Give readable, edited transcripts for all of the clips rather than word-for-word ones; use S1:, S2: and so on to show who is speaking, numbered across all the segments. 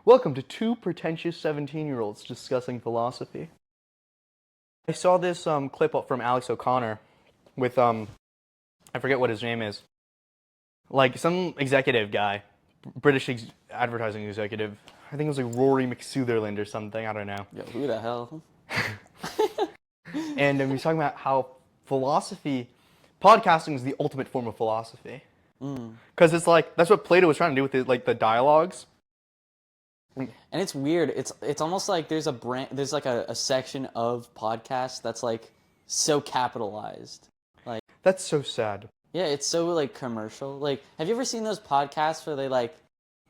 S1: Welcome to two pretentious 17-year-olds discussing philosophy. I saw this clip up from Alex O'Connor with, I forget what his name is. Like, some executive guy, British advertising executive. I think it was like Rory McSutherland or something, I don't know.
S2: Yo, who the hell?
S1: And he was talking about how podcasting is the ultimate form of philosophy. Because it's like, that's what Plato was trying to do with the dialogues.
S2: And it's weird. It's almost like there's a section of podcasts that's like so capitalized. Like,
S1: that's so sad.
S2: Yeah, it's so like commercial. Like, have you ever seen those podcasts where they like,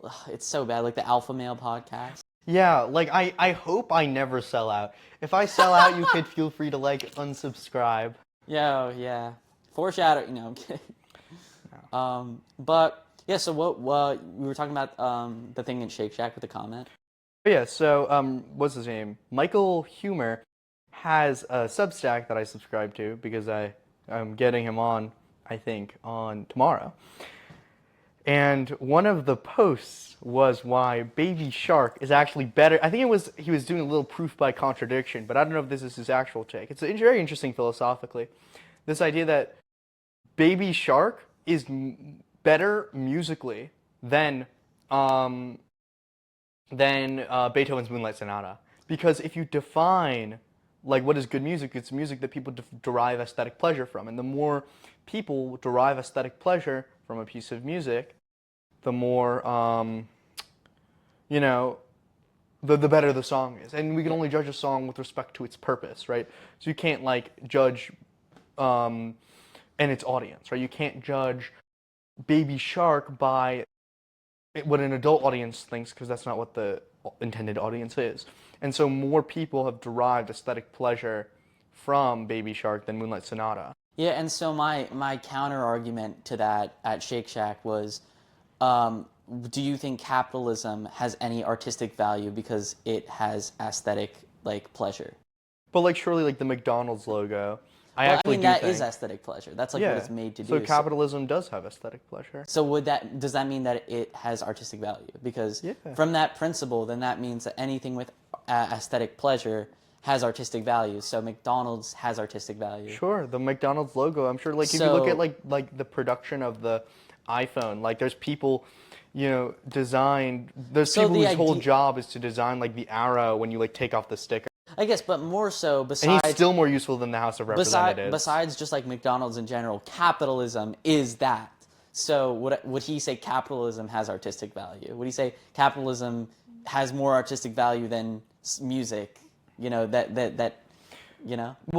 S2: ugh, it's so bad, like the Alpha Male podcast?
S1: Yeah, like I hope I never sell out. If I sell out, you could feel free to like unsubscribe.
S2: Yeah. Foreshadow, I'm kidding. No. But yeah, so what we were talking about the thing in Shake Shack with the comment.
S1: Yeah, so what's his name? Michael Humer has a Substack that I subscribe to because I'm getting him on, I think, on tomorrow. And one of the posts was why Baby Shark is actually better. I think he was doing a little proof by contradiction, but I don't know if this is his actual take. It's very interesting philosophically. This idea that Baby Shark is better musically than Beethoven's Moonlight Sonata. Because if you define like what is good music, it's music that people derive aesthetic pleasure from. And the more people derive aesthetic pleasure from a piece of music, the more, the better the song is. And we can only judge a song with respect to its purpose, right? So you can't like judge and its audience, right? You can't judge Baby Shark by what an adult audience thinks, because that's not what the intended audience is. And so more people have derived aesthetic pleasure from Baby Shark than Moonlight Sonata.
S2: Yeah, and so my counter argument to that at Shake Shack was, do you think capitalism has any artistic value because it has aesthetic like pleasure?
S1: But like surely like the McDonald's logo,
S2: that is aesthetic pleasure. That's like what it's made to do.
S1: So capitalism does have aesthetic pleasure.
S2: So does that mean that it has artistic value? Because from that principle, then that means that anything with aesthetic pleasure has artistic value. So McDonald's has artistic value.
S1: Sure, the McDonald's logo. I'm sure, like if you look at like the production of the iPhone, like there's people, designed. There's people whose whole job is to design like the arrow when you like take off the sticker.
S2: I guess, but more so besides...
S1: And he's still more useful than the House of Representatives.
S2: Besides just like McDonald's in general, capitalism is that. So would he say capitalism has artistic value? Would he say capitalism has more artistic value than music? Well,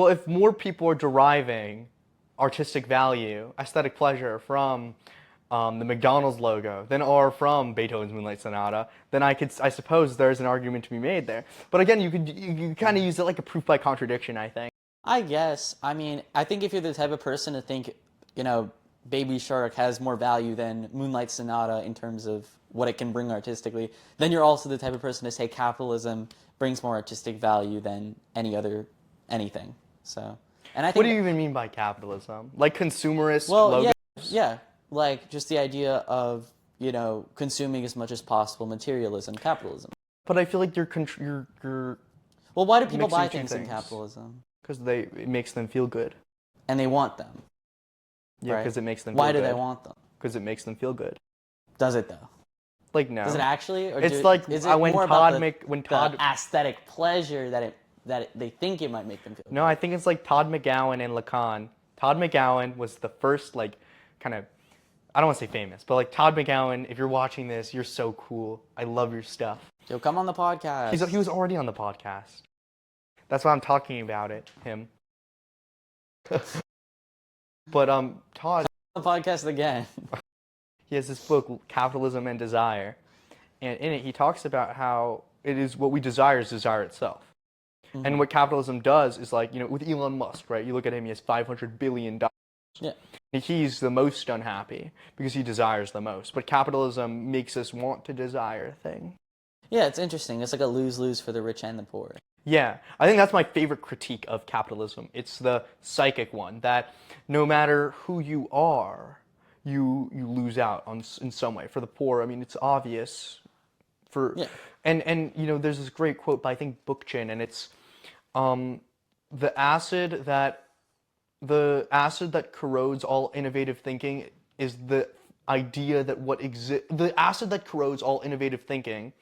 S1: if more people are deriving artistic value, aesthetic pleasure from the McDonald's logo than are from Beethoven's Moonlight Sonata, then I suppose there's an argument to be made there. But again, you kind of use it like a proof by contradiction, I think.
S2: I guess. I mean, I think if you're the type of person to think, Baby Shark has more value than Moonlight Sonata in terms of what it can bring artistically, then you're also the type of person to say capitalism brings more artistic value than anything. So, and I think.
S1: What do you even mean by capitalism? Like consumerist logos?
S2: Yeah. Like, just the idea of, consuming as much as possible, materialism, capitalism.
S1: But I feel like you're
S2: well, why do people buy things in capitalism?
S1: Because it makes them feel good.
S2: And they want them.
S1: Yeah, because it makes them feel good.
S2: Why do they want them?
S1: Because it makes them feel good.
S2: Does it, though?
S1: Like, no.
S2: Does it actually? Or
S1: it's when Todd...
S2: aesthetic pleasure that they think it might make them feel good.
S1: No, I think it's like Todd McGowan and Lacan. Todd McGowan was the first, like, kind of... I don't want to say famous, but like Todd McGowan, if you're watching this, you're so cool. I love your stuff.
S2: Yo, come on the podcast.
S1: He was already on the podcast. That's why I'm talking about him. But Todd...
S2: the podcast again.
S1: He has this book, Capitalism and Desire. And in it, he talks about how it is what we desire is desire itself. Mm-hmm. And what capitalism does is like, with Elon Musk, right? You look at him, he has $500 billion.
S2: Yeah.
S1: He's the most unhappy because he desires the most. But capitalism makes us want to desire a thing.
S2: Yeah, it's interesting. It's like a lose-lose for the rich and the poor.
S1: Yeah, I think that's my favorite critique of capitalism. It's the psychic one, that no matter who you are, you lose out in some way. For the poor, I mean, it's obvious for,
S2: Yeah.
S1: and there's this great quote by I think Bookchin, and it's the acid that the acid that corrodes all innovative thinking is the idea that the acid that corrodes all innovative thinking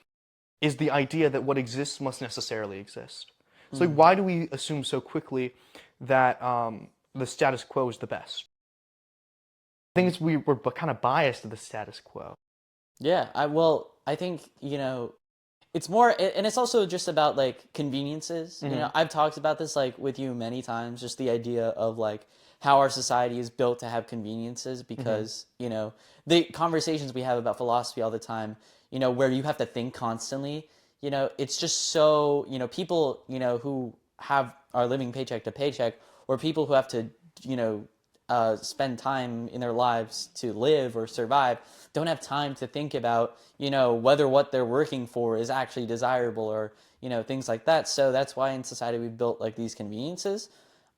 S1: is the idea that what exists must necessarily exist. So like, why do we assume so quickly that the status quo is the best? I think we're kind of biased to the status quo.
S2: Yeah, I think, it's more, and it's also just about like conveniences. I've talked about this like with you many times, just the idea of like how our society is built to have conveniences because, the conversations we have about philosophy all the time, where you have to think constantly, it's just so, people, who are living paycheck to paycheck, or people who have to, spend time in their lives to live or survive, don't have time to think about, whether what they're working for is actually desirable or, things like that. So that's why in society we built like these conveniences.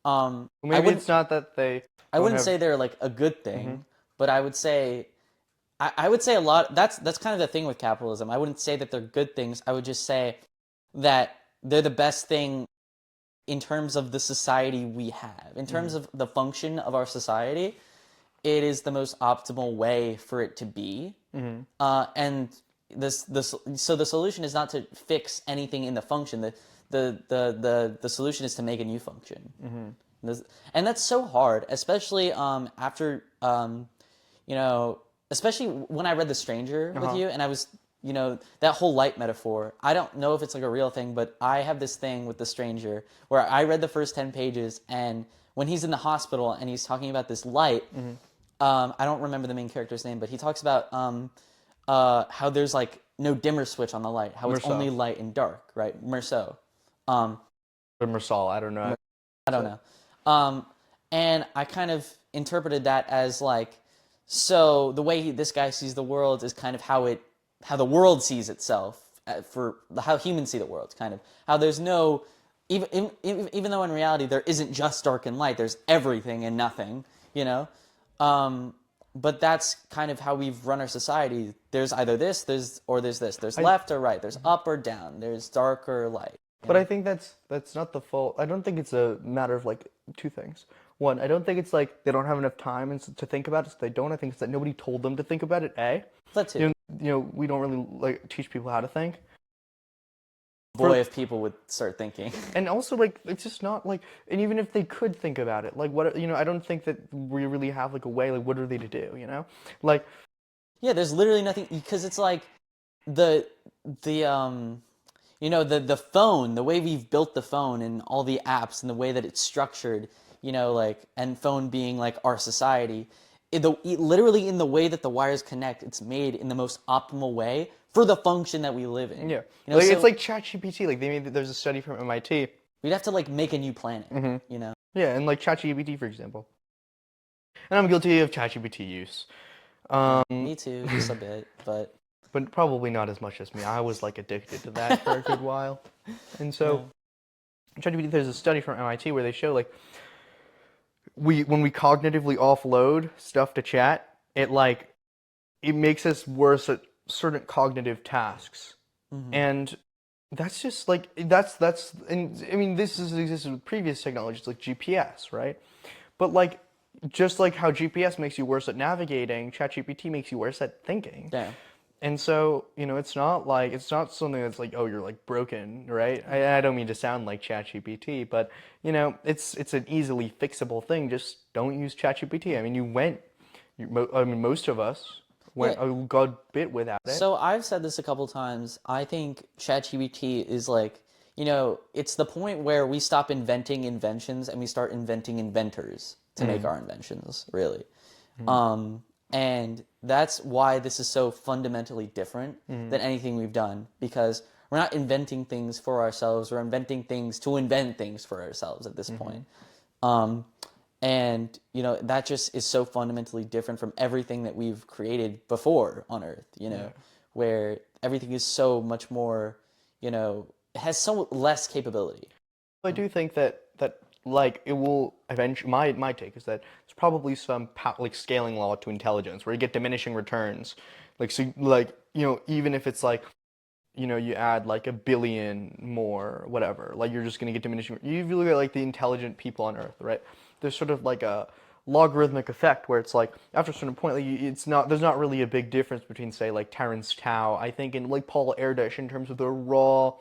S1: Maybe it's not that they
S2: I
S1: don't
S2: wouldn't
S1: have.
S2: say they're like a good thing, but I would say I would say a lot. That's kind of the thing with capitalism. I wouldn't say that they're good things. I would just say that they're the best thing in terms of the society we have. In terms of the function of our society, it is the most optimal way for it to be. And so the solution is not to fix anything in the function. The solution is to make a new function. And that's so hard, especially after especially when I read The Stranger with you, and I was, that whole light metaphor. I don't know if it's like a real thing, but I have this thing with The Stranger where I read the first 10 pages, and when he's in the hospital and he's talking about this light, I don't remember the main character's name, but he talks about how there's like no dimmer switch on the light, how it's
S1: Merceau.
S2: only light and dark, right? Merceau.
S1: Or Mersal, I don't know.
S2: I don't know. And I kind of interpreted that as like, so the way this guy sees the world is kind of how the world sees itself, for how humans see the world, kind of how there's no, even though in reality there isn't just dark and light, there's everything and nothing, but that's kind of how we've run our society. There's either this, there's this. There's left or right. There's up or down. There's dark or light.
S1: But I think that's not the fault. I don't think it's a matter of like two things. One, I don't think it's like they don't have enough time to think about it, so they don't. I think it's that nobody told them to think about it.
S2: That too.
S1: We don't really like teach people how to think.
S2: Boy, if people would start thinking.
S1: And also, like, it's just not like, and even if they could think about it, like, what, I don't think that we really have like a way. Like, what are they to do? Like.
S2: Yeah, there's literally nothing, because it's like the phone, the way we've built the phone and all the apps and the way that it's structured, and phone being like our society, literally in the way that the wires connect, it's made in the most optimal way for the function that we live in.
S1: Yeah. It's like ChatGPT. Like there's a study from MIT.
S2: We'd have to like make a new planet,
S1: Yeah, and like ChatGPT, for example. And I'm guilty of ChatGPT use.
S2: Me too, just a bit, but
S1: probably not as much as me. I was like addicted to that for a good while. And so, ChatGPT, there's a study from MIT where they show like when we cognitively offload stuff to chat, it makes us worse at certain cognitive tasks. And that's just like and I mean this has existed with previous technologies like GPS, right? But like just like how GPS makes you worse at navigating, ChatGPT makes you worse at thinking.
S2: yeah.
S1: And so, it's not something that's like, oh, you're like broken, right? I don't mean to sound like ChatGPT, but it's an easily fixable thing. Just don't use ChatGPT. I mean, most of us went a good bit without it.
S2: So I've said this a couple times. I think ChatGPT is like, it's the point where we stop inventing inventions and we start inventing inventors to make our inventions, really. And that's why this is so fundamentally different than anything we've done, because we're not inventing things for ourselves. We're inventing things to invent things for ourselves at this point. And, that just is so fundamentally different from everything that we've created before on Earth, where everything is so much more, it has so less capability.
S1: I do think that like it will eventually. My take is that there's probably some like scaling law to intelligence where you get diminishing returns. Like so, like even if it's like you add like a billion more, whatever. Like you're just gonna get diminishing. If you look at like the intelligent people on Earth, right? There's sort of like a logarithmic effect where it's like after a certain point, like there's not really a big difference between say like Terence Tao, I think, and like Paul Erdős in terms of the raw,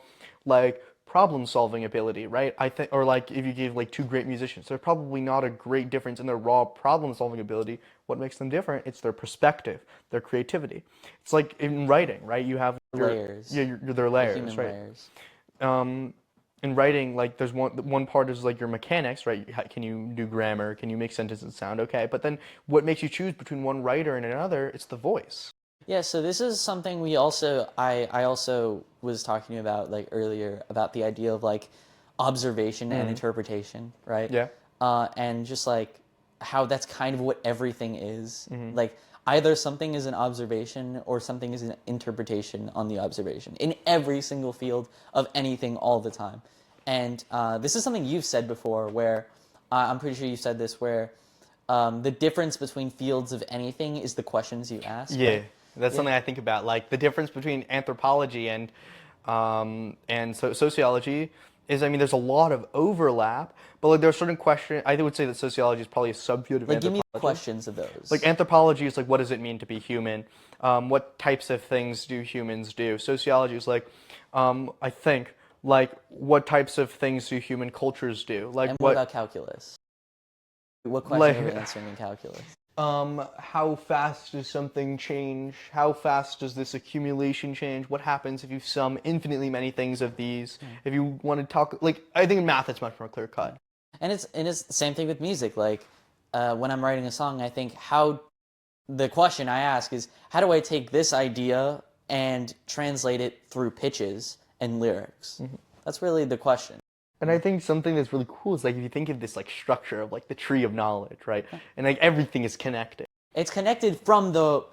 S1: like problem solving ability, right? I think, or like if you give like two great musicians, there's probably not a great difference in their raw problem solving ability. What makes them different? It's their perspective, their creativity. It's like in writing, right? You have
S2: Layers.
S1: their
S2: The
S1: layers,
S2: human
S1: right?
S2: layers.
S1: In writing, like there's one part is like your mechanics, right? Can you do grammar? Can you make sentences sound okay? But then what makes you choose between one writer and another? It's the voice.
S2: Yeah, so this is something I also was talking about like earlier about the idea of like observation and interpretation, right?
S1: Yeah.
S2: And just like how that's kind of what everything is. Like either something is an observation or something is an interpretation on the observation in every single field of anything all the time. And this is something you've said before where I'm pretty sure you said this where the difference between fields of anything is the questions you ask.
S1: Yeah.
S2: Right?
S1: That's something I think about. Like the difference between anthropology and sociology is, I mean, there's a lot of overlap, but like there are certain questions. I would say that sociology is probably a subfield of
S2: Like, give
S1: anthropology.
S2: me questions of those.
S1: Like anthropology is like, what does it mean to be human? What types of things do humans do? Sociology is like, I think, like what types of things do human cultures do? Like
S2: and
S1: what
S2: about calculus? What questions are we
S1: like
S2: answering in calculus?
S1: how fast does something change? How fast does this accumulation change? What happens if you sum infinitely many things of these? If you want to talk, like, I think in math it's much more clear cut.
S2: And it's the same thing with music. Like when I'm writing a song, I think the question I ask is how do I take this idea and translate it through pitches and lyrics? That's really the question.
S1: And I think something that's really cool is like if you think of this like structure of like the tree of knowledge, right? And like everything is connected.
S2: It's connected from the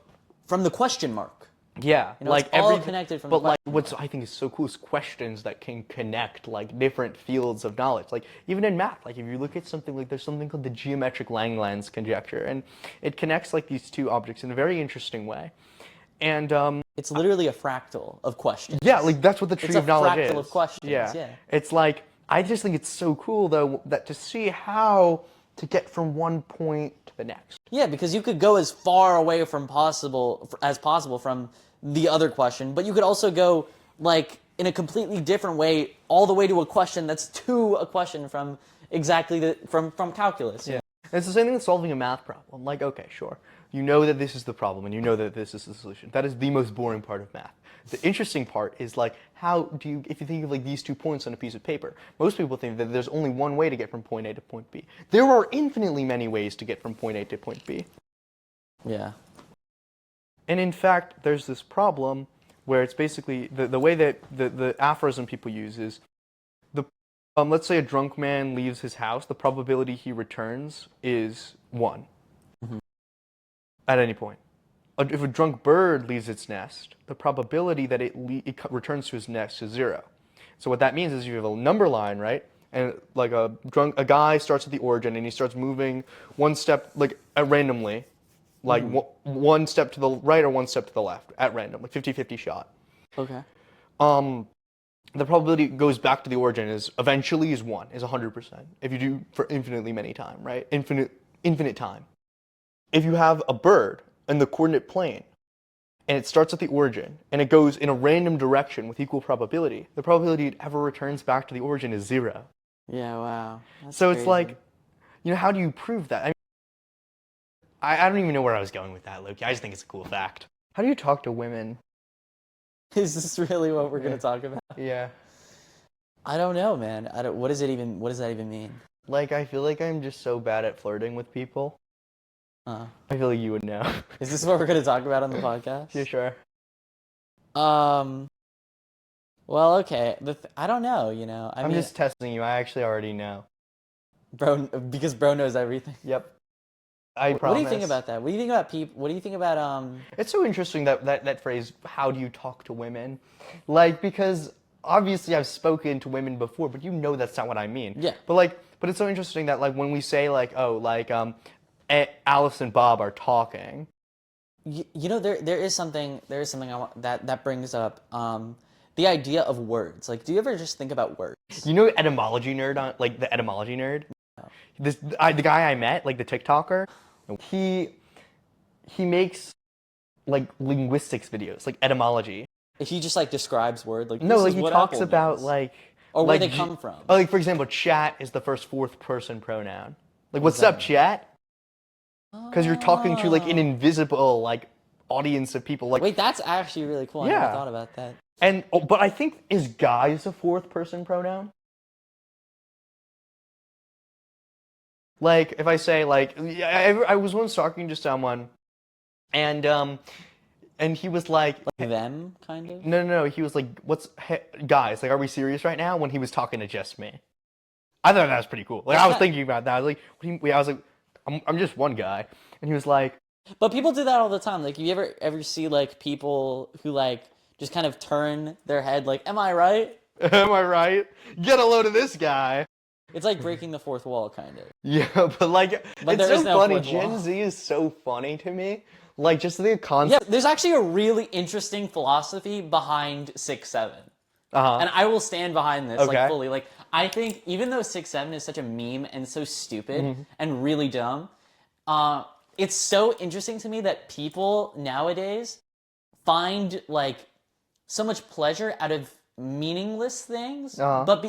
S2: question mark.
S1: Yeah,
S2: You know,
S1: like
S2: it's all
S1: everything,
S2: connected from
S1: but
S2: the
S1: like
S2: question
S1: what's I think is so cool is questions that can connect like different fields of knowledge. Like even in math, like if you look at something like there's something called the geometric Langlands conjecture, and it connects like these two objects in a very interesting way. And
S2: It's literally a fractal of questions.
S1: yeah, like that's what the tree
S2: It's a
S1: of knowledge is.
S2: fractal of questions, yeah.
S1: It's like I just think it's so cool though that to see how to get from one point to the next.
S2: Yeah, because you could go as far away from as possible from the other question, but you could also go like in a completely different way, all the way to a question that's to a question from exactly from calculus.
S1: Yeah. And it's the same thing with solving a math problem. Like, okay, sure. You know that this is the problem and you know that this is the solution. That is the most boring part of math. The interesting part is like, how do you, if you think of like these 2 points on a piece of paper, most people think that there's only one way to get from point A to point B. There are infinitely many ways to get from point A to point B.
S2: Yeah.
S1: And in fact, there's this problem where it's basically, the way that the aphorism people use is, let's say a drunk man leaves his house, the probability he returns is 1 at any point. If a drunk bird leaves its nest, the probability that it returns to its nest is 0. So what that means is you have a number line, right? And like a guy starts at the origin and he starts moving one step like randomly, like one step to the right or one step to the left at random, like 50-50 shot.
S2: Okay.
S1: The probability it goes back to the origin is eventually is 1, is 100%. If you do for infinitely many time, right? Infinite time. If you have a bird in the coordinate plane, and it starts at the origin, and it goes in a random direction with equal probability, the probability it ever returns back to the origin is 0.
S2: Yeah, wow. That's
S1: So
S2: crazy.
S1: it's like, how do you prove that? I don't even know where I was going with that, Loki. I just think it's a cool fact. How do you talk to women?
S2: Is this really what we're going to talk about?
S1: Yeah.
S2: I don't know, man. What does that even mean?
S1: Like, I feel like I'm just so bad at flirting with people. I feel like you would know.
S2: Is this what we're going to talk about on the podcast?
S1: Yeah, sure.
S2: Well, okay. I don't know,
S1: I'm just testing you. I actually already know.
S2: Because bro knows everything.
S1: Yep. I promise.
S2: What do you think about that? What do you think about people? What do you think about
S1: It's so interesting that phrase, how do you talk to women? Like, because obviously I've spoken to women before, but that's not what I mean.
S2: Yeah.
S1: But it's so interesting that like when we say like, oh, like Alice and Bob are talking.
S2: there is something I want that brings up the idea of words. Like, do you ever just think about words?
S1: You know, etymology nerd on like the etymology nerd. The guy I met, like the TikToker, he makes like linguistics videos, like etymology.
S2: He just like describes word, like
S1: No,
S2: this
S1: like
S2: is
S1: he
S2: what
S1: talks
S2: apple
S1: about
S2: means.
S1: like
S2: Or where
S1: like
S2: they come from.
S1: Like for example, chat is the first fourth person pronoun. Like, what's
S2: does that
S1: up,
S2: mean?
S1: chat? Because you're talking to like an
S2: Oh.
S1: invisible like audience of people. Like,
S2: Wait, that's actually really cool. I never
S1: Yeah.
S2: thought about that.
S1: and but I think is guys a fourth person pronoun? Like, if I say like, I was once talking to someone, and he was like,
S2: Like them, kind of?
S1: no, he was like, guys, like, are we serious right now? When he was talking to just me. I thought that was pretty cool. Like, I was thinking about that. I was like, I was like, I'm just one guy. And he was like,
S2: But people do that all the time. Like, you ever see like people who like just kind of turn their head like, "Am I right?"
S1: am I right? Get a load of this guy.
S2: It's like breaking the fourth wall, kind of.
S1: Yeah, but like,
S2: But
S1: it's
S2: there is
S1: so
S2: no
S1: funny.
S2: fourth wall.
S1: Gen Z is so funny to me. Like, just the
S2: Yeah,
S1: concept.
S2: there's actually a really interesting philosophy behind 6-7. And I will stand behind this
S1: Okay.
S2: like fully. Like, I think even though 6-7 is such a meme and so stupid and really dumb, it's so interesting to me that people nowadays find like so much pleasure out of meaningless things, but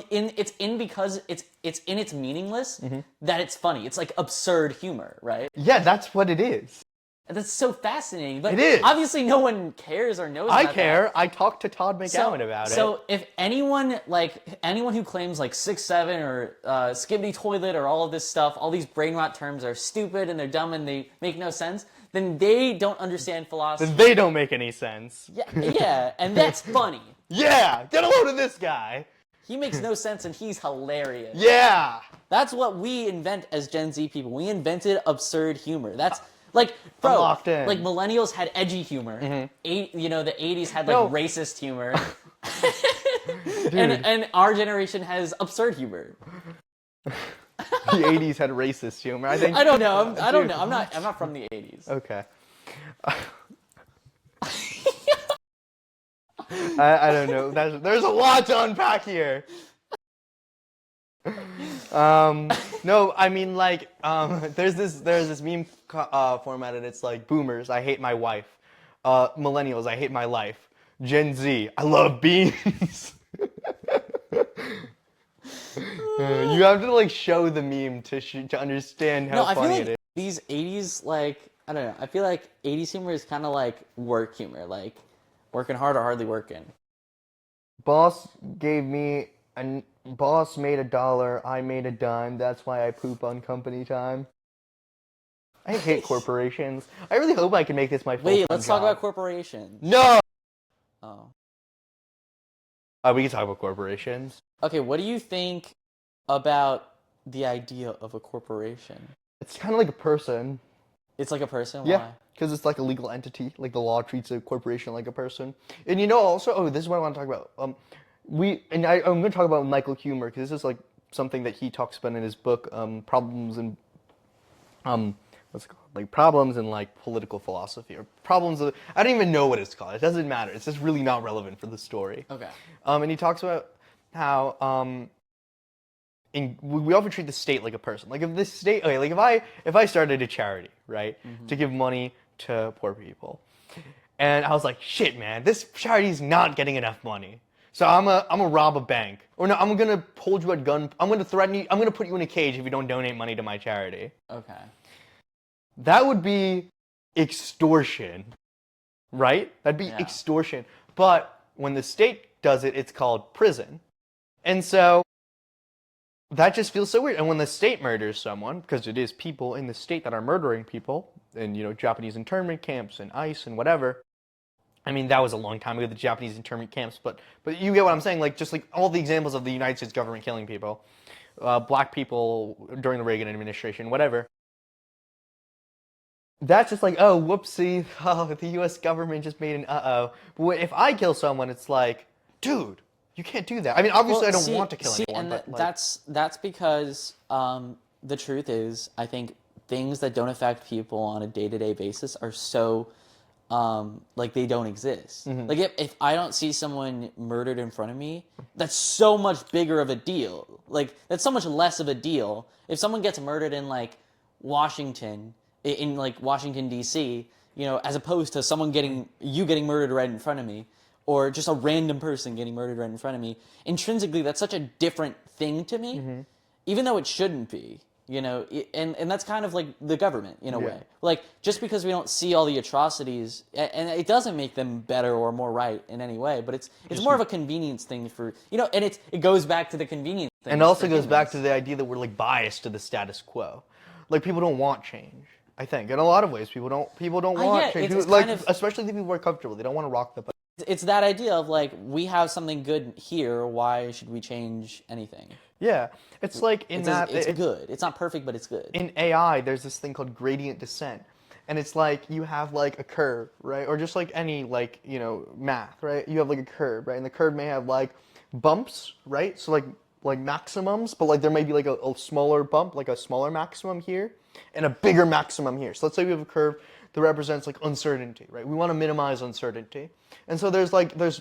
S2: because it's in its meaningless that it's funny. It's like absurd humor, right?
S1: Yeah, that's what it is.
S2: And that's so fascinating. But
S1: It is.
S2: obviously no one cares or knows
S1: I
S2: about
S1: care.
S2: that.
S1: I talked to Todd McGowan about it.
S2: So if anyone who claims like 6-7 or skibbity toilet or all of this stuff, all these brain rot terms are stupid and they're dumb and they make no sense, then they don't understand philosophy.
S1: They don't make any sense.
S2: Yeah, and that's funny.
S1: Yeah, get a load of this guy.
S2: He makes no sense and he's hilarious.
S1: Yeah.
S2: That's what we invent as Gen Z people. We invented absurd humor. That's like, bro,
S1: I'm locked in.
S2: like millennials had edgy humor. The 80s had like
S1: No.
S2: racist humor. and our generation has absurd humor.
S1: The 80s had racist humor. I think.
S2: I don't know. I don't know. I'm not from the 80s.
S1: Okay. I don't know. There's a lot to unpack here. No, I mean like there's this meme format and it's like boomers, I hate my wife. Millennials, I hate my life. Gen Z, I love beans. You have to like show the meme to understand how
S2: I feel
S1: funny
S2: like
S1: it is.
S2: these 80s, like, I don't know. I feel like 80s humor is kind of like work humor, like working hard or hardly working.
S1: Boss made $1, I made a dime. That's why I poop on company time. I hate corporations. I really hope I can make this my full-time
S2: Wait, let's talk
S1: job.
S2: about corporations.
S1: No!
S2: Oh.
S1: We can talk about corporations.
S2: Okay, what do you think about the idea of a corporation?
S1: It's kind of like a person.
S2: It's like a person?
S1: Yeah,
S2: Why?
S1: because it's like a legal entity. Like the law treats a corporation like a person. And you know also, this is what I want to talk about. I'm going to talk about Michael Huemer, because this is like something that he talks about in his book, Problems and what's it called? Like Problems in like Political Philosophy, or Problems of, I don't even know what it's called. It doesn't matter. It's just really not relevant for the story.
S2: Okay.
S1: And he talks about how we often treat the state like a person. Like if the state, okay, like if I started a charity, right, to give money to poor people, and I was like, shit, man, this charity's not getting enough money. So I'm gonna rob a bank. Or no, I'm gonna hold you at gun. I'm gonna threaten you. I'm gonna put you in a cage if you don't donate money to my charity.
S2: Okay.
S1: That would be extortion, right? That'd be extortion. But when the state does it, it's called prison. And so that just feels so weird. And when the state murders someone, because it is people in the state that are murdering people, and Japanese internment camps and ICE and whatever. I mean, that was a long time ago, the Japanese internment camps, but you get what I'm saying, like, just like all the examples of the United States government killing people, black people during the Reagan administration, whatever. That's just like, oh, whoopsie, the U.S. government just made an uh-oh. But if I kill someone, it's like, dude, you can't do that. I mean, obviously I don't want to kill anyone,
S2: and
S1: but like,
S2: that's because the truth is, I think things that don't affect people on a day-to-day basis are so like they don't exist. Like if I don't see someone murdered in front of me, that's so much bigger of a deal. Like that's so much less of a deal. If someone gets murdered in like Washington, in like Washington D.C., you know, as opposed to someone getting murdered right in front of me, or just a random person getting murdered right in front of me, intrinsically that's such a different thing to me, even though it shouldn't be. You know, and that's kind of like the government in a way. Like, just because we don't see all the atrocities, and it doesn't make them better or more right in any way, but it's more of a convenience thing for, you know, and it goes back to the convenience thing.
S1: And also goes back to the idea that we're like biased to the status quo. Like people don't want change. I think in a lot of ways people don't want change.
S2: It's
S1: like
S2: kind of,
S1: especially the people who are comfortable. They don't want to rock the boat.
S2: It's that idea of like, we have something good here, why should we change anything?
S1: Yeah, it's like
S2: it's good. It's not perfect, but it's good.
S1: In AI, there's this thing called gradient descent, and it's like you have like a curve, right? Or just like any like, you know, math, right? You have like a curve, right? And the curve may have like bumps, right? So like maximums, but like there may be like a smaller bump, like a smaller maximum here, and a bigger maximum here. So let's say we have a curve that represents like uncertainty, right? We want to minimize uncertainty, and so there's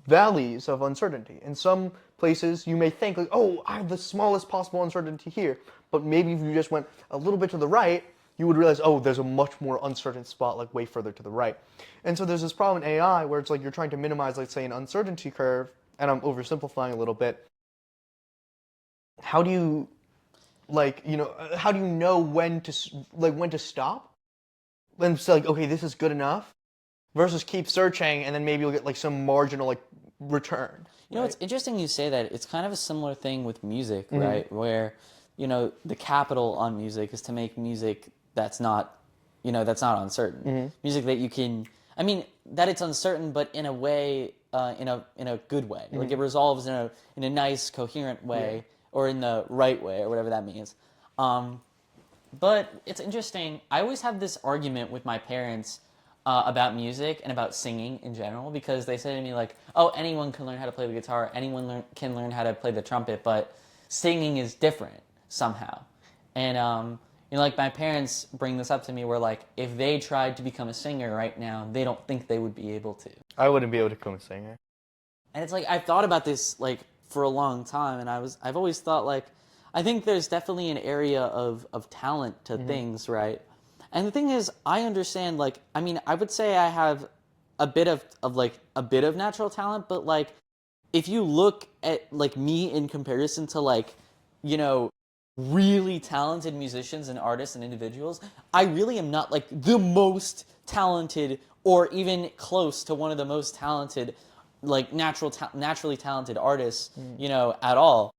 S1: valleys of uncertainty. In some places, you may think like, oh, I have the smallest possible uncertainty here, but maybe if you just went a little bit to the right, you would realize, oh, there's a much more uncertain spot like way further to the right. And so there's this problem in AI where it's like you're trying to minimize, let's say, an uncertainty curve, and I'm oversimplifying a little bit. How do you, like, you know, how do you know when to stop? When it's like, okay, this is good enough, versus keep searching, and then maybe you'll get like some marginal like return.
S2: You know, it's interesting you say that. It's kind of a similar thing with music, right? Where, you know, the capital on music is to make music that's not, you know, that's not uncertain. Music that you can, I mean, that it's uncertain, but in a way, in a good way. Like it resolves in a nice, coherent way, or in the right way, or whatever that means. But it's interesting. I always have this argument with my parents about music and about singing in general, because they say to me like, oh, anyone can learn how to play the guitar, anyone can learn how to play the trumpet, but singing is different somehow. And you know, like my parents bring this up to me where like, if they tried to become a singer right now, they don't think they would be able to.
S1: I wouldn't be able to become a singer.
S2: And it's like, I've thought about this like for a long time, and I've always thought like, I think there's definitely an area of talent to things, right? And the thing is, I understand, like, I mean, I would say I have a bit of natural talent, but like, if you look at like me in comparison to like, you know, really talented musicians and artists and individuals, I really am not like the most talented or even close to one of the most talented, like naturally talented artists, you know, at all.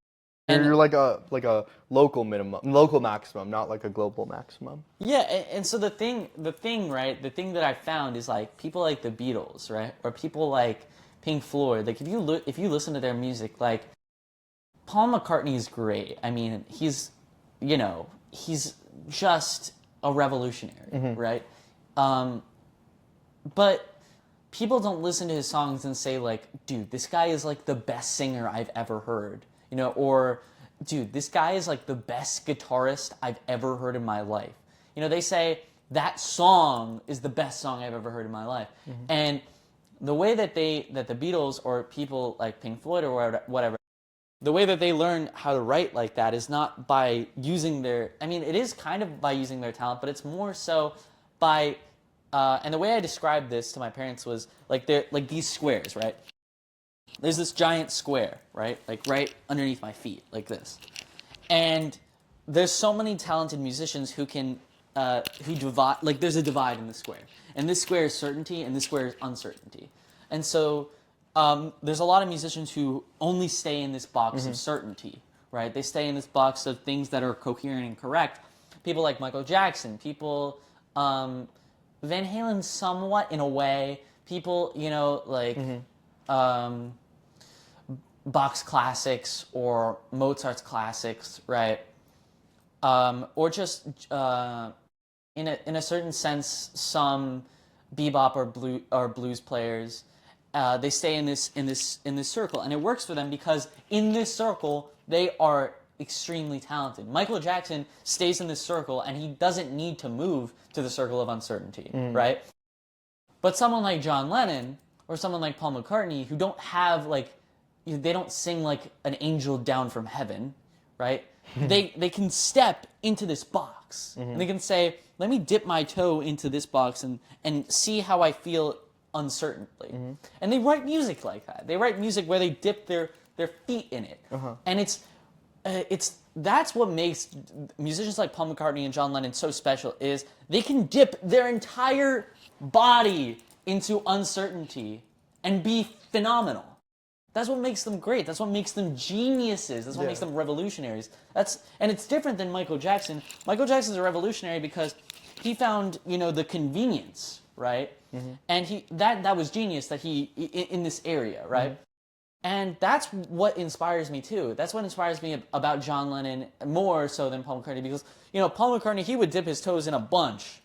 S1: And you're like a local maximum, not like a global maximum.
S2: Yeah, and so the thing, right? The thing that I found is like people like the Beatles, right, or people like Pink Floyd. Like if you listen to their music, like Paul McCartney is great. I mean, he's just a revolutionary, right? But people don't listen to his songs and say like, dude, this guy is like the best singer I've ever heard. You know, or, dude, this guy is like the best guitarist I've ever heard in my life. You know, they say that song is the best song I've ever heard in my life. And the way that the Beatles or people like Pink Floyd or whatever, the way that they learn how to write like that is not by using their, I mean, it is kind of by using their talent, but it's more so by, and the way I described this to my parents was like they're like these squares, right? There's this giant square, right? Like right underneath my feet, like this. And there's so many talented musicians who can, who divide, like there's a divide in the square. And this square is certainty, and this square is uncertainty. And so there's a lot of musicians who only stay in this box of certainty, right? They stay in this box of things that are coherent and correct. People like Michael Jackson, people, Van Halen somewhat in a way, people, you know, like, Bach's classics or Mozart's classics, right? Or just in a certain sense, some bebop or blues players, they stay in this circle, and it works for them because in this circle they are extremely talented. Michael Jackson stays in this circle, and he doesn't need to move to the circle of uncertainty, right? But someone like John Lennon or someone like Paul McCartney, who don't have like, they don't sing like an angel down from heaven, right? They can step into this box and they can say, let me dip my toe into this box and see how I feel uncertainly. And they write music like that. They write music where they dip their feet in it. And that's what makes musicians like Paul McCartney and John Lennon so special, is they can dip their entire body into uncertainty and be phenomenal. That's what makes them great. That's what makes them geniuses. That's what makes them revolutionaries. And it's different than Michael Jackson. Michael Jackson's a revolutionary because he found, the convenience, right? And that was genius that he in this area, right? And that's what inspires me too. That's what inspires me about John Lennon more so than Paul McCartney, because Paul McCartney, he would dip his toes in a bunch,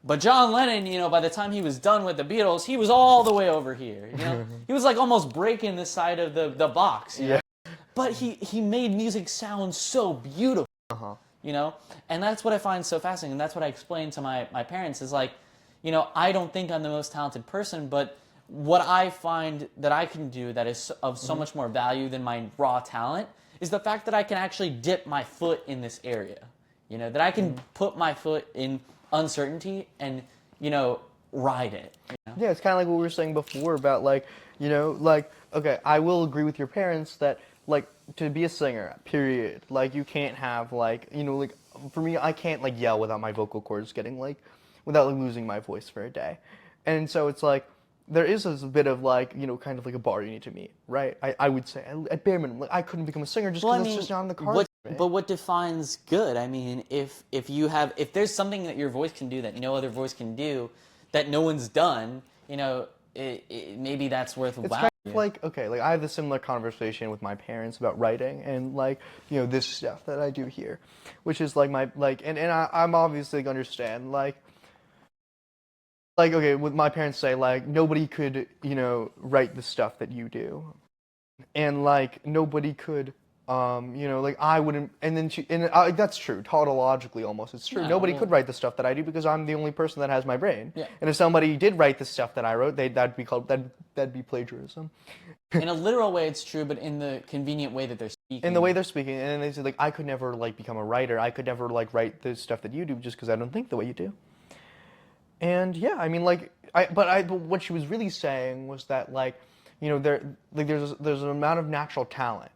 S2: but John Lennon, by the time he was done with the Beatles, he was all the way over here. He was like almost breaking the side of the box. You know? But he made music sound so beautiful. And that's what I find so fascinating. And that's what I explained to my parents is like, I don't think I'm the most talented person, but what I find that I can do that is of so much more value than my raw talent is the fact that I can actually dip my foot in this area. That I can put my foot in uncertainty and, ride it.
S1: Yeah, it's kind of like what we were saying before about okay, I will agree with your parents that to be a singer, period, you can't have for me, I can't yell without my vocal cords getting without losing my voice for a day. And so it's there is a bit of kind of a bar you need to meet, right? I would say at bare minimum, I couldn't become a singer just because it's just not in the cards.
S2: But what defines good? I mean, if there's something that your voice can do that no other voice can do, that no one's done, maybe that's worth
S1: It's
S2: wow.
S1: kind of I have a similar conversation with my parents about writing and this stuff that I do here, which is I'm obviously understand okay, with my parents say nobody could write the stuff that you do, and nobody could I wouldn't, and then that's true tautologically almost, it's true. Nobody could write the stuff that I do because I'm the only person that has my brain. And if somebody did write the stuff that I wrote, that'd be plagiarism.
S2: In a literal way it's true, but in the convenient way that they're speaking.
S1: In the way they're speaking, and then they say I could never become a writer, I could never write the stuff that you do just because I don't think the way you do. And yeah, I mean but what she was really saying was that there's an amount of natural talent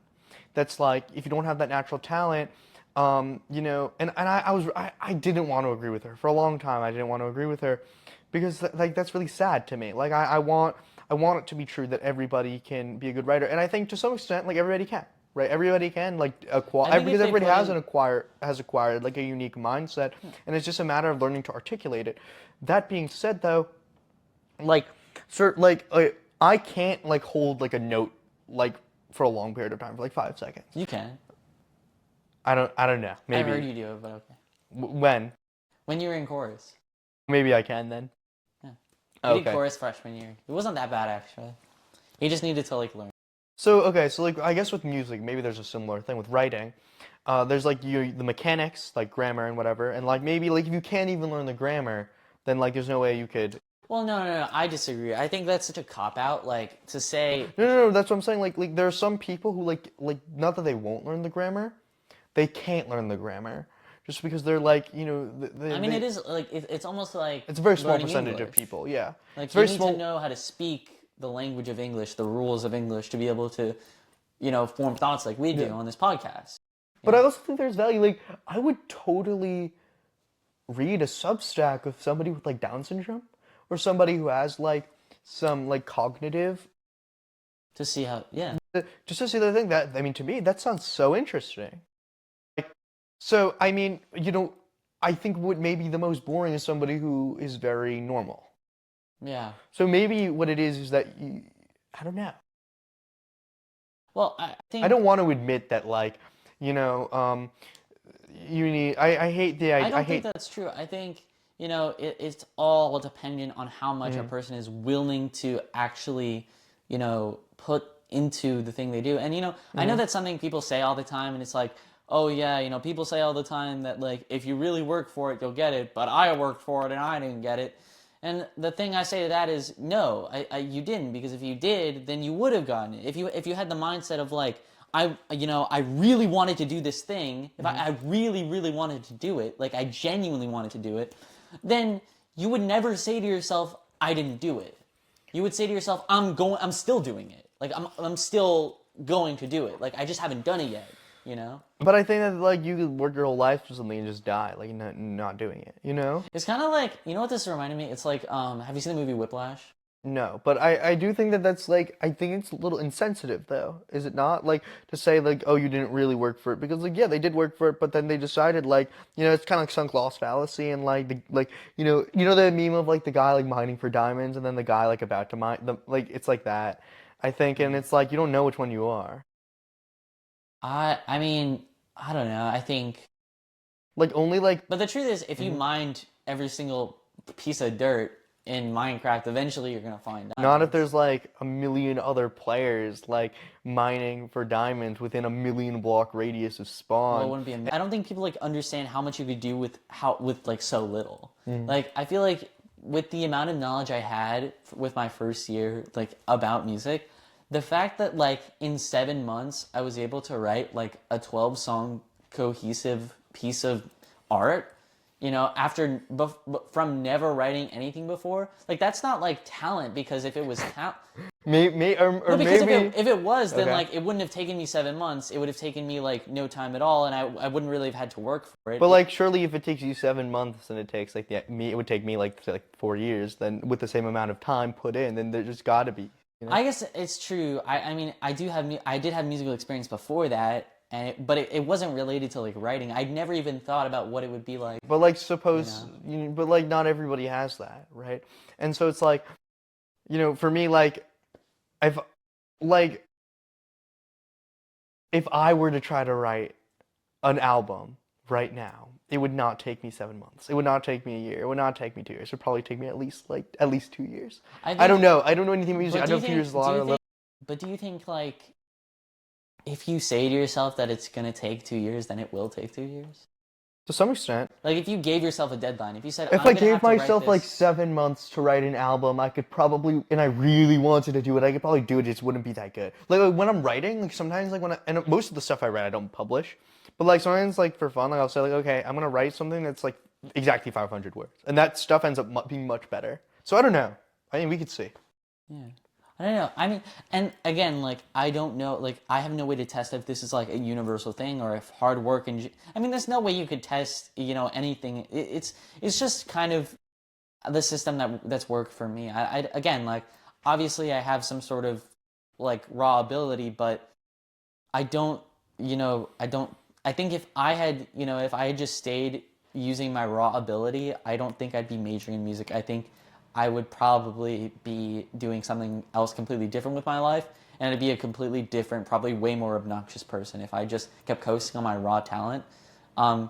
S1: that's if you don't have that natural talent, and I didn't want to agree with her for a long time. I didn't want to agree with her because that's really sad to me. I want it to be true that everybody can be a good writer, and I think to some extent everybody can, right? Everybody can acquire, because everybody has acquired a unique mindset, and it's just a matter of learning to articulate it. That being said, though, I can't hold a note for a long period of time, for 5 seconds.
S2: You can.
S1: I don't know. Maybe.
S2: I heard you do it, but okay.
S1: When?
S2: When you were in chorus.
S1: Maybe I can then.
S2: Yeah. You did chorus freshman year. It wasn't that bad actually. You just needed to learn.
S1: So I guess with music, maybe there's a similar thing with writing. There's the mechanics, grammar and whatever, and maybe if you can't even learn the grammar, then there's no way you could.
S2: Well, no, I disagree. I think that's such a cop-out, to say...
S1: No, that's what I'm saying. There are some people who, not that they won't learn the grammar, they can't learn the grammar. Just because they're,
S2: it is, it's almost like...
S1: It's a very small percentage of people, yeah.
S2: It's very small. You need to know how to speak the language of English, the rules of English, to be able to, form thoughts like we do on this podcast.
S1: But I also think there's value. I would totally read a Substack of somebody with, Down syndrome. Or somebody who has some cognitive,
S2: to see how,
S1: just to see the thing that to me that sounds so interesting. So I think what may be the most boring is somebody who is very normal.
S2: Yeah.
S1: So maybe what it is that I don't know.
S2: Well, I think
S1: I don't want to admit that you need. I hate the.
S2: I don't think that's true. I think. It's all dependent on how much a person is willing to actually, put into the thing they do. And, I know that's something people say all the time, and it's oh yeah, people say all the time that if you really work for it, you'll get it, but I worked for it and I didn't get it. And the thing I say to that is, no, you didn't, because if you did, then you would have gotten it. If you had the mindset of like, I really wanted to do this thing, if I really, really wanted to do it, like I genuinely wanted to do it, then you would never say to yourself, I didn't do it. You would say to yourself, I'm still doing it. Like I'm still going to do it. Like I just haven't done it yet, you know?
S1: But I think that like you could work your whole life for something and just die, like not doing it, you know?
S2: It's kind of like, you know what this reminded me? It's like, have you seen the movie Whiplash?
S1: No, but I do think that that's like, I think it's a little insensitive though, is it not? Like to say like, oh, you didn't really work for it, because like, yeah, they did work for it, but then they decided like, it's kind of like sunk lost fallacy, and like you know the meme of like the guy like mining for diamonds and then the guy like about to mine like it's like that, I think, and it's like you don't know which one you are.
S2: I mean, I don't know. I think,
S1: Like only like
S2: but the truth is, if you mined every single piece of dirt in Minecraft, eventually you're gonna find
S1: not if
S2: diamonds.
S1: there's like a million other players like mining for diamonds within a million block radius of
S2: Well, it
S1: spawn.
S2: wouldn't be. I don't think people like understand how much you could do with like so little.
S1: Mm.
S2: Like I feel like with the amount of knowledge I had with my first year, like about music, the fact that like in 7 months I was able to write like a 12-song cohesive piece of art, after from never writing anything before, like that's not like talent, because if it was talent.
S1: Or
S2: No, because
S1: maybe
S2: if it was, then
S1: okay.
S2: like it wouldn't have taken me 7 months. It would have taken me like no time at all, and I wouldn't really have had to work for it.
S1: But like surely if it takes you 7 months and it takes like it would take me like say, like 4 years, then with the same amount of time put in, then there just got to be, you know?
S2: I guess it's true. I mean, I did have musical experience before that, but it wasn't related to like writing. I'd never even thought about what it would be like.
S1: But like
S2: You
S1: suppose
S2: know,
S1: but like not everybody has that, right? And so it's like, for me, like I've like if I were to try to write an album right now, it would not take me 7 months. It would not take me a year. It would not take me 2 years. It would probably take me at least 2 years.
S2: I
S1: I don't
S2: think.
S1: know. I don't know anything about music.
S2: But
S1: I
S2: do
S1: know
S2: you
S1: 2 years
S2: think?
S1: is a lot
S2: Do you
S1: or a little.
S2: think? But do you think like if you say to yourself that it's gonna take 2 years, then it will take 2 years?
S1: To some extent.
S2: Like if you gave yourself a deadline, if you said
S1: If
S2: I'm
S1: I
S2: gonna
S1: gave
S2: have to write
S1: myself like
S2: this.
S1: 7 months to write an album, I could probably, and I really wanted to do it, I could probably do it. It just wouldn't be that good. Like when I'm writing, like sometimes like and most of the stuff I write I don't publish, but like sometimes like for fun, like I'll say like, okay, I'm gonna write something that's like exactly 500 words, and that stuff ends up being much better. So I don't know. I mean, we could see.
S2: Yeah. I don't know. I mean, and again, like, I don't know, like, I have no way to test if this is like a universal thing or if hard work I mean, there's no way you could test, anything. It's just kind of the system that's worked for me. Again, like, obviously I have some sort of like raw ability, but I don't, I think if I had just stayed using my raw ability, I don't think I'd be majoring in music. I think I would probably be doing something else completely different with my life, and it'd be a completely different, probably way more obnoxious person if I just kept coasting on my raw talent. Um,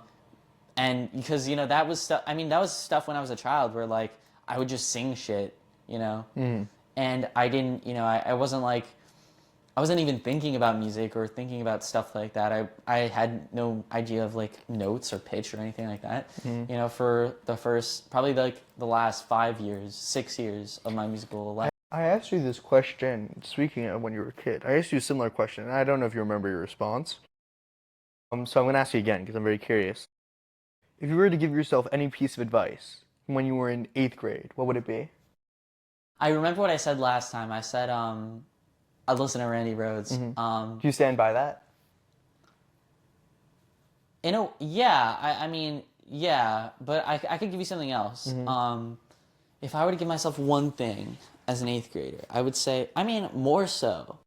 S2: and because, that was stuff, I mean, that was stuff when I was a child where like I would just sing shit, and I didn't, I wasn't like, I wasn't even thinking about music or thinking about stuff like that. I had no idea of like notes or pitch or anything like that. For the first, probably like the last 5 years, 6 years of my musical life.
S1: I asked you this question, speaking of when you were a kid. I asked you a similar question, and I don't know if you remember your response. So I'm going to ask you again because I'm very curious. If you were to give yourself any piece of advice when you were in 8th grade, what would it be?
S2: I remember what I said last time. I said, I listen to Randy Rhoads.
S1: Do you stand by that?
S2: Yeah, I mean, yeah, but I could give you something else. If I were to give myself one thing as an 8th grader, I would say, I mean, more so.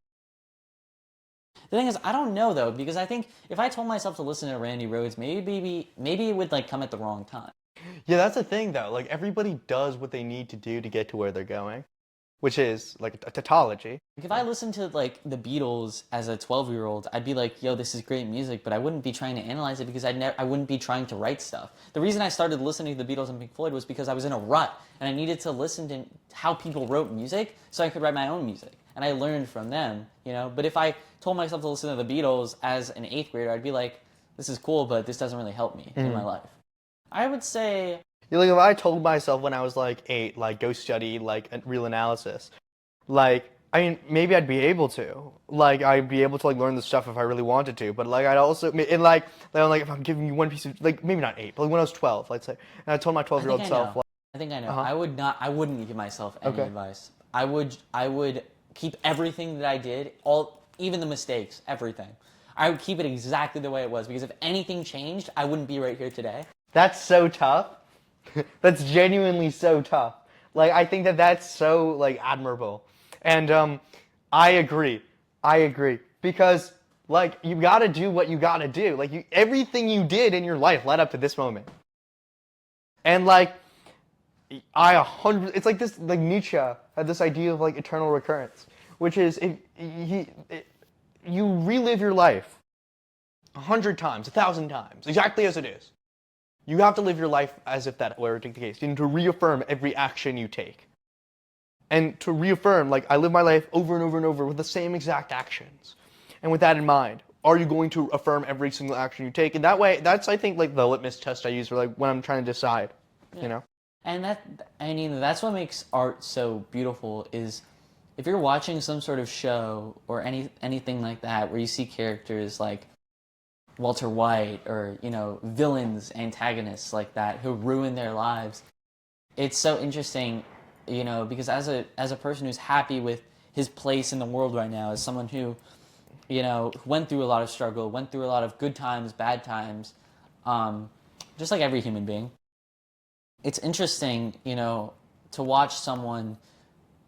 S2: The thing is, I don't know though, because I think if I told myself to listen to Randy Rhoads, maybe it would like come at the wrong time.
S1: Yeah, that's the thing though. Like everybody does what they need to do to get to where they're going, which is like a tautology.
S2: Like, if I listened to like the Beatles as a 12-year-old, I'd be like, "Yo, this is great music," but I wouldn't be trying to analyze it because I wouldn't be trying to write stuff. The reason I started listening to the Beatles and Pink Floyd was because I was in a rut and I needed to listen to how people wrote music so I could write my own music. And I learned from them, But if I told myself to listen to the Beatles as an 8th grader, I'd be like, "This is cool, but this doesn't really help me in my life." I would say
S1: Like if I told myself when I was like 8, like go study like real analysis, like I mean maybe I'd be able to, like I'd be able to like learn the stuff if I really wanted to, but like I'd also and like if I'm giving you one piece of like maybe not 8, but like when I was 12, let's say, and I told my 12-year-old self like,
S2: I think I know.
S1: uh-huh.
S2: I wouldn't give myself any
S1: Okay.
S2: advice. I would keep everything that I did, even the mistakes, everything. I would keep it exactly the way it was, because if anything changed, I wouldn't be right here today.
S1: That's so tough. That's genuinely so tough. Like I think that that's so like admirable, and I agree. I agree because like you got to do what you got to do. Like everything you did in your life led up to this moment, and like it's like this, like Nietzsche had this idea of like eternal recurrence, which is you relive your life 100 times, 1,000 times, exactly as it is. You have to live your life as if that were the case. You need to reaffirm every action you take. And to reaffirm, like, I live my life over and over and over with the same exact actions. And with that in mind, are you going to affirm every single action you take? And that way, that's, I think, like, the litmus test I use for, like, when I'm trying to decide, you know?
S2: And that's what makes art so beautiful, is if you're watching some sort of show or anything like that where you see characters like Walter White or, villains, antagonists like that who ruin their lives, it's so interesting, because as a person who's happy with his place in the world right now, as someone who, went through a lot of struggle, went through a lot of good times, bad times, just like every human being, it's interesting, to watch someone,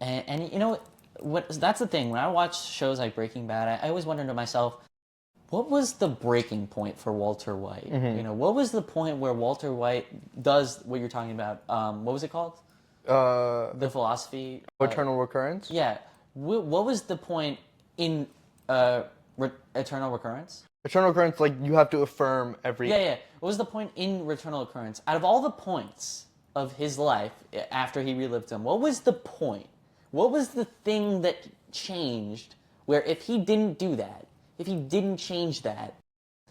S2: and that's the thing, when I watch shows like Breaking Bad, I always wonder to myself, what was the breaking point for Walter White?
S1: Mm-hmm.
S2: What was the point where Walter White does what you're talking about? What was it called? The philosophy?
S1: Eternal recurrence?
S2: Yeah. What was the point in eternal recurrence?
S1: Eternal recurrence, like, you have to affirm every...
S2: Yeah. What was the point in eternal recurrence? Out of all the points of his life after he relived them, what was the point? What was the thing that changed where if he didn't do that, if he didn't change that,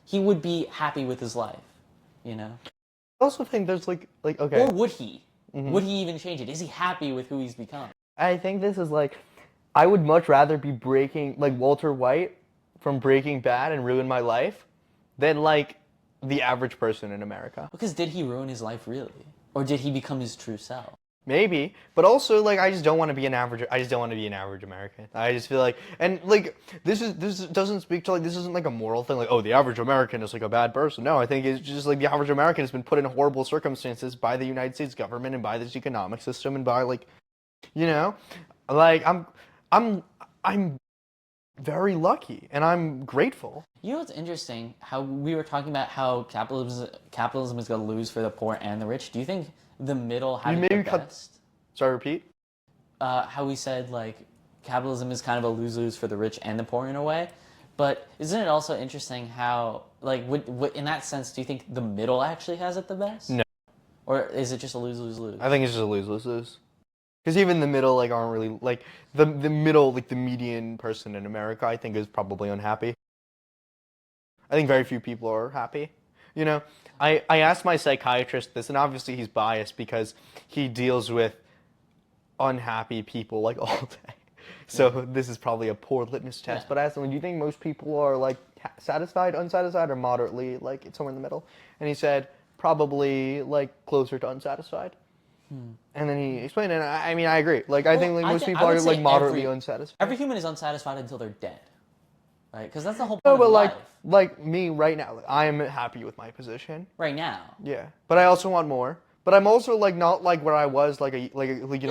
S2: he would be happy with his life,
S1: I also think there's okay.
S2: Or would he?
S1: Mm-hmm.
S2: Would he even change it? Is he happy with who he's become?
S1: I think this is like, I would much rather be breaking, like Walter White from Breaking Bad and ruin my life than like the average person in America.
S2: Because did he ruin his life really? Or did he become his true self?
S1: Maybe, but also like I just don't want to be an average. I just don't want to be an average American. I just feel like, and like this doesn't speak to like, this isn't like a moral thing. Like, oh, the average American is like a bad person. No, I think it's just like the average American has been put in horrible circumstances by the United States government and by this economic system and by like, like I'm very lucky and I'm grateful.
S2: You know what's interesting? How we were talking about how capitalism is going to lose for the poor and the rich. Do you think the middle had it the best?
S1: Sorry, repeat.
S2: How we said like capitalism is kind of a lose-lose for the rich and the poor in a way, but isn't it also interesting how like in that sense, do you think the middle actually has it the best?
S1: No.
S2: Or is it just a lose-lose-lose?
S1: I think it's just a lose-lose-lose. Because even the middle like aren't really like the middle, like the median person in America, I think is probably unhappy. I think very few people are happy. I asked my psychiatrist this, and obviously he's biased because he deals with unhappy people like all day. So this is probably a poor litmus test. Yeah. But I asked him, do you think most people are like satisfied, unsatisfied, or moderately like somewhere in the middle? And he said probably like closer to unsatisfied. And then he explained it. I mean, I agree. Like, I think like most people are like moderately unsatisfied.
S2: Every human is unsatisfied until they're dead, right? Because that's the whole point of life.
S1: Like me right now, like, I am happy with my position
S2: right now.
S1: Yeah, but I also want more. But I'm also like not like where I was like a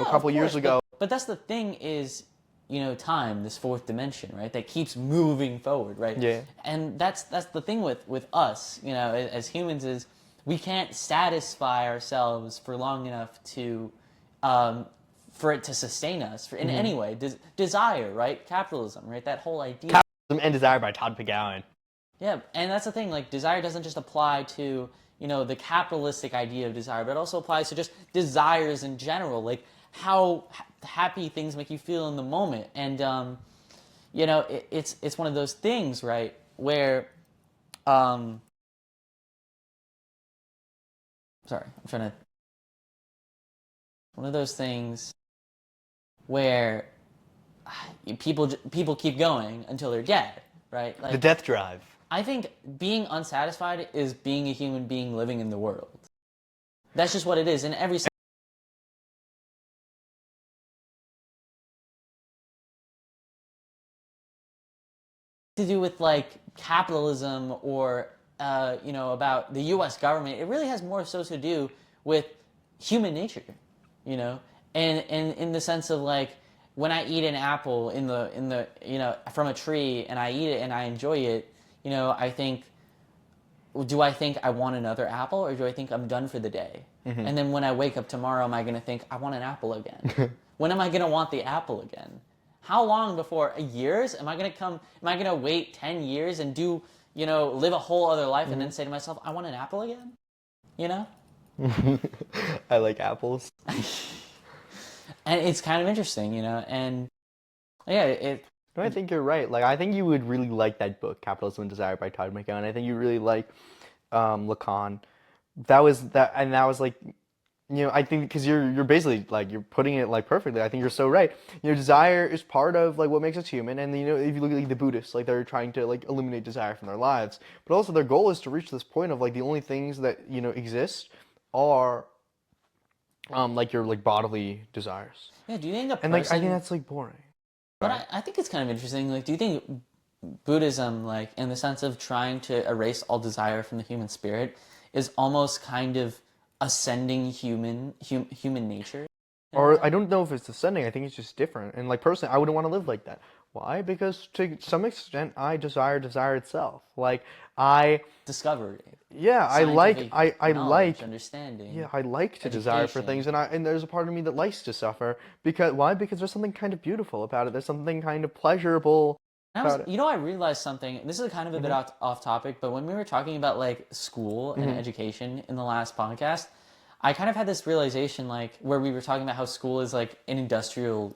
S1: couple years ago.
S2: But that's the thing is, time, this fourth dimension, right? That keeps moving forward, right?
S1: Yeah.
S2: And that's the thing with us, as humans is. We can't satisfy ourselves for long enough to, for it to sustain us in any way. Desire, right? Capitalism, right? That whole idea.
S1: Capitalism and Desire by Todd McGowan.
S2: Yeah, and that's the thing. Like, desire doesn't just apply to, the capitalistic idea of desire, but it also applies to just desires in general. Like, how happy things make you feel in the moment. And, it's one of those things, right, where, sorry, I'm trying to one of those things where people keep going until they're dead, right?
S1: The death drive.
S2: I think being unsatisfied is being a human being living in the world. That's just what it is in every to do with like capitalism or about the U.S. government. It really has more so to do with human nature, and in the sense of like when I eat an apple in the from a tree and I eat it and I enjoy it, I think, do I think I want another apple or do I think I'm done for the day? Mm-hmm. And then when I wake up tomorrow, am I going to think I want an apple again? When am I going to want the apple again? How long before years am I going to wait 10 years and live a whole other life and then say to myself, I want an apple again?
S1: I like apples.
S2: And it's kind of interesting, and yeah,
S1: No, I think you're right. Like, I think you would really like that book, Capitalism and Desire by Todd McGowan. I think you really like Lacan. That was like, I think because you're basically like you're putting it like perfectly. I think you're so right. Desire is part of like what makes us human. And if you look at like the Buddhists, like they're trying to like eliminate desire from their lives, but also their goal is to reach this point of like the only things that exist are like your like bodily desires.
S2: Yeah. Do you think
S1: and like I think that's like boring.
S2: But I think it's kind of interesting. Like, do you think Buddhism, like in the sense of trying to erase all desire from the human spirit, is almost kind of ascending human nature?
S1: Or I don't know if it's ascending. I think it's just different. And like personally, I wouldn't want to live like that. Why? Because to some extent, I desire itself. Like
S2: discovery.
S1: Yeah, I like
S2: understanding.
S1: Yeah, I like to desire for things, and there's a part of me that likes to suffer. Why? Because there's something kind of beautiful about it. There's something kind of pleasurable about it.
S2: I realized something. This is kind of a bit off topic, but when we were talking about like school and education in the last podcast, I kind of had this realization, like where we were talking about how school is like an industrial,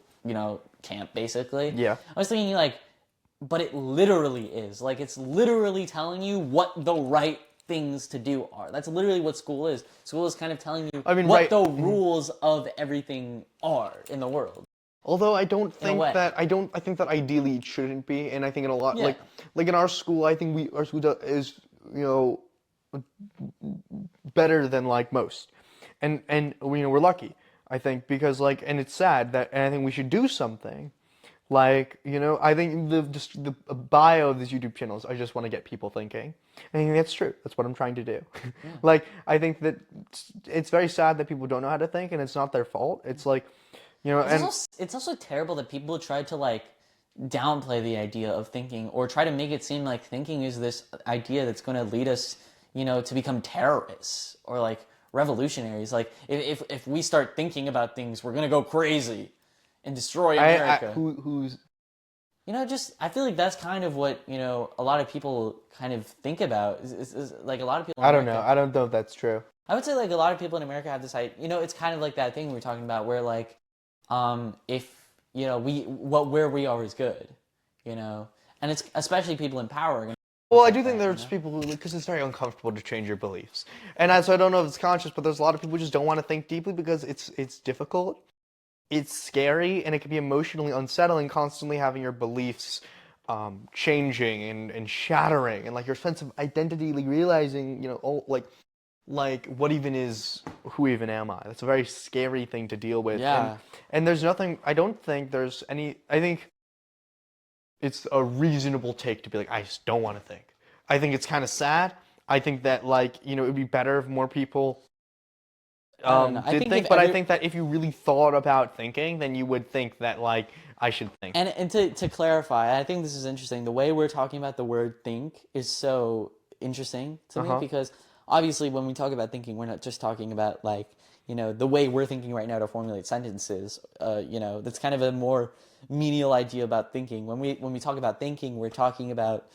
S2: camp basically.
S1: Yeah.
S2: I was thinking like, but it literally is. Like it's literally telling you what the right things to do are. That's literally what school is. School is kind of telling you what the rules of everything are in the world.
S1: Although I don't think that I think that ideally it shouldn't be, and I think in a lot like in our school, I think our school is better than like most, and we're lucky, I think, because like, and it's sad that, and I think we should do something. Like, I think the bio of these YouTube channels, I just want to get people thinking. And I think that's true. That's what I'm trying to do. Yeah. Like, I think that it's very sad that people don't know how to think, and it's not their fault. It's like,
S2: it's also terrible that people try to like downplay the idea of thinking or try to make it seem like thinking is this idea that's going to lead us, to become terrorists or like revolutionaries. Like if we start thinking about things, we're going to go crazy and destroy America. I feel like that's kind of what, a lot of people kind of think about. Is like a lot of people in America,
S1: I don't know if that's true.
S2: I would say like a lot of people in America have this idea, it's kind of like that thing we were talking about where like, if, where we are is good, and it's especially people in power.
S1: Well, I do think there's people who, because it's very uncomfortable to change your beliefs. And so I don't know if it's conscious, but there's a lot of people who just don't want to think deeply because it's difficult. It's scary, and it can be emotionally unsettling constantly having your beliefs changing and shattering, and like your sense of identity, like realizing, like what even is, who even am I? That's a very scary thing to deal with.
S2: Yeah.
S1: And there's nothing, I don't think there's any, I think it's a reasonable take to be like, I just don't want to think. I think it's kind of sad. I think that like, it would be better if more people did think, but I think that if you really thought about thinking, then you would think that like I should think.
S2: And to clarify, I think this is interesting. The way we're talking about the word think is so interesting to me because obviously when we talk about thinking, we're not just talking about like, the way we're thinking right now to formulate sentences. That's kind of a more menial idea about thinking. When we talk about thinking, we're talking about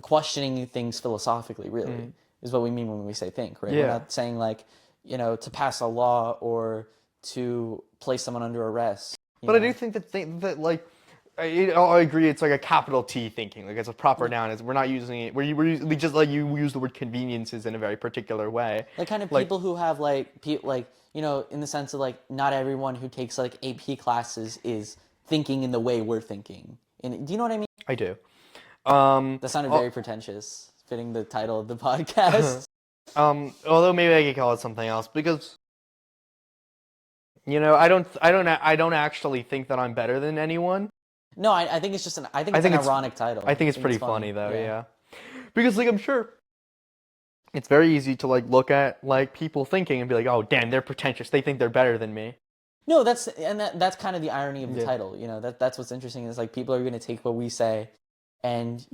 S2: questioning things philosophically, really. Is what we mean when we say think, right? Yeah. We're not saying like, to pass a law or to place someone under arrest.
S1: But I do think that like I agree. It's like a capital T thinking. Like it's a proper noun. We're not using it. We just like you use the word conveniences in a very particular way.
S2: Like kind of
S1: Like
S2: people who have in the sense of like not everyone who takes like AP classes is thinking in the way we're thinking. And do you know what I mean?
S1: I do.
S2: That sounded very pretentious, fitting the title of the podcast.
S1: Although maybe I could call it something else because I don't actually think that I'm better than anyone.
S2: No, I think it's just an ironic title.
S1: I think it's pretty funny though, yeah. Because like I'm sure it's very easy to like look at like people thinking and be like, oh damn, they're pretentious. They think they're better than me.
S2: No, that's kind of the irony of the title. That's what's interesting is like people are going to take what we say and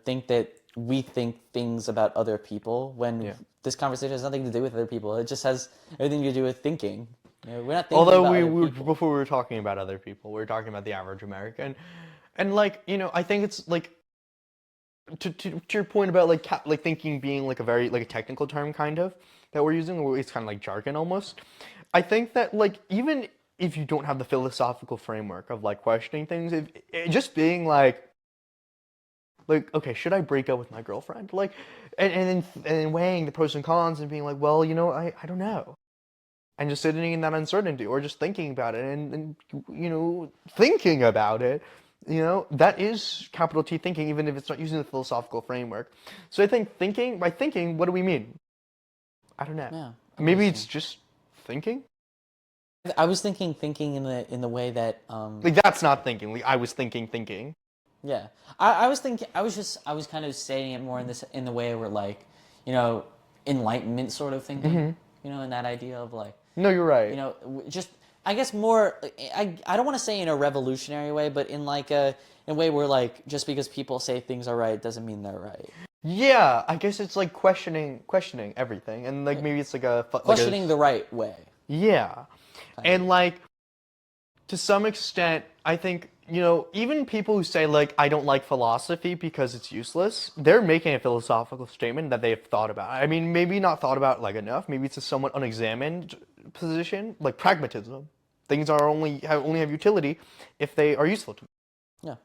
S2: think that we think things about other people when this conversation has nothing to do with other people. It just has everything to do with thinking. We're not thinking
S1: Although
S2: about other people.
S1: before we were talking about other people, we were talking about the average American, and like I think it's like to your point about like thinking being like a very like a technical term kind of that we're using, it's kind of like jargon almost. I think that like even if you don't have the philosophical framework of like questioning things, if just being like okay, should I break up with my girlfriend? Like, and then weighing the pros and cons and being like, well, I don't know. And just sitting in that uncertainty or just thinking about it and thinking about it, that is capital T thinking, even if it's not using the philosophical framework. So I think by thinking, what do we mean? I don't know.
S2: Yeah,
S1: maybe it's just thinking?
S2: I was thinking in the way that
S1: like that's not thinking. Like I was thinking.
S2: Yeah. I was kind of saying it more in the way where like, enlightenment sort of thinking, in that idea of like.
S1: No, you're right.
S2: Just I guess more. I don't want to say in a revolutionary way, but in like in a way where like just because people say things are right doesn't mean they're right.
S1: Yeah, I guess it's like questioning everything, and like maybe it's like
S2: questioning the right way.
S1: Yeah, and like to some extent, I think even people who say like I don't like philosophy because it's useless, they're making a philosophical statement that they've thought about. I mean, maybe not thought about like enough. Maybe it's a somewhat unexamined position, like pragmatism. Things only have utility if they are useful to me.
S2: Yeah,